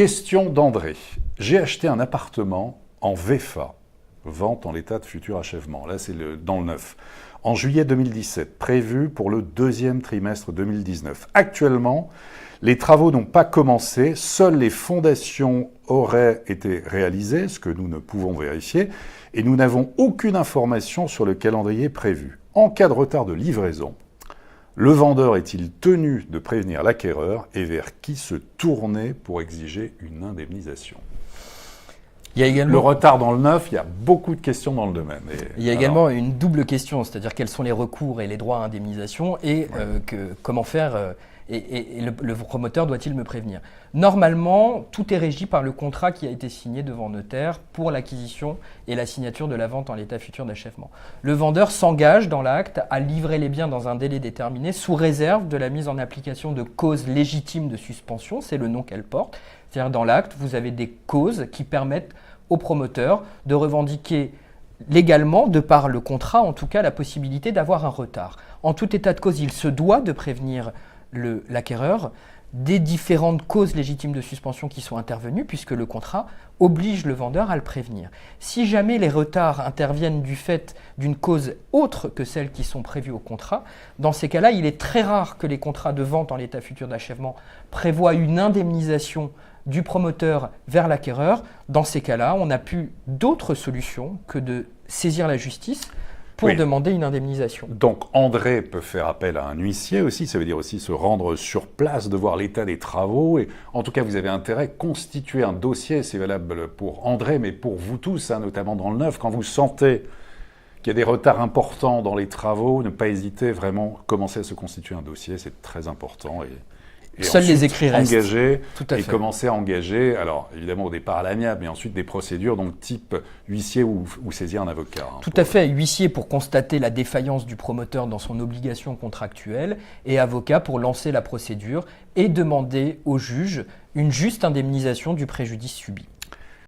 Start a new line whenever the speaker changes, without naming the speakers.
Question d'André. J'ai acheté un appartement en VFA, vente en l'état de futur achèvement. Là, c'est dans le neuf. En juillet 2017, prévu pour le deuxième trimestre 2019. Actuellement, les travaux n'ont pas commencé, seules les fondations auraient été réalisées, ce que nous ne pouvons vérifier, et nous n'avons aucune information sur le calendrier prévu. En cas de retard de livraison, le vendeur est-il tenu de prévenir l'acquéreur et vers qui se tourner pour exiger une indemnisation ?
Il y a également...
Le retard dans le neuf, il y a beaucoup de questions dans le domaine.
Il y a également une double question, c'est-à-dire quels sont les recours et les droits à indemnisation et comment faire et le promoteur doit-il me prévenir. Normalement, tout est régi par le contrat qui a été signé devant notaire pour l'acquisition et la signature de la vente en l'état futur d'achèvement. Le vendeur s'engage dans l'acte à livrer les biens dans un délai déterminé sous réserve de la mise en application de causes légitimes de suspension, c'est le nom qu'elle porte. C'est-à-dire dans l'acte, vous avez des causes qui permettent au promoteur de revendiquer légalement, de par le contrat en tout cas, la possibilité d'avoir un retard. En tout état de cause, il se doit de prévenir l'acquéreur des différentes causes légitimes de suspension qui sont intervenues, puisque le contrat oblige le vendeur à le prévenir. Si jamais les retards interviennent du fait d'une cause autre que celles qui sont prévues au contrat, dans ces cas-là, il est très rare que les contrats de vente en l'état futur d'achèvement prévoient une indemnisation du promoteur vers l'acquéreur. Dans ces cas-là, on n'a plus d'autre solution que de saisir la justice pour demander une indemnisation.
Donc André peut faire appel à un huissier aussi, ça veut dire aussi se rendre sur place, de voir l'état des travaux. Et en tout cas, vous avez intérêt à constituer un dossier, c'est valable pour André, mais pour vous tous, notamment dans le neuf, quand vous sentez qu'il y a des retards importants dans les travaux, ne pas hésiter vraiment à commencer à se constituer un dossier, c'est très important. Et
seuls les écrits restent.
Engager
Tout à
et
fait.
commencer à engager, alors évidemment au départ à l'amiable, mais ensuite des procédures, donc type huissier ou saisir un avocat.
Tout à fait, huissier pour constater la défaillance du promoteur dans son obligation contractuelle et avocat pour lancer la procédure et demander au juge une juste indemnisation du préjudice subi.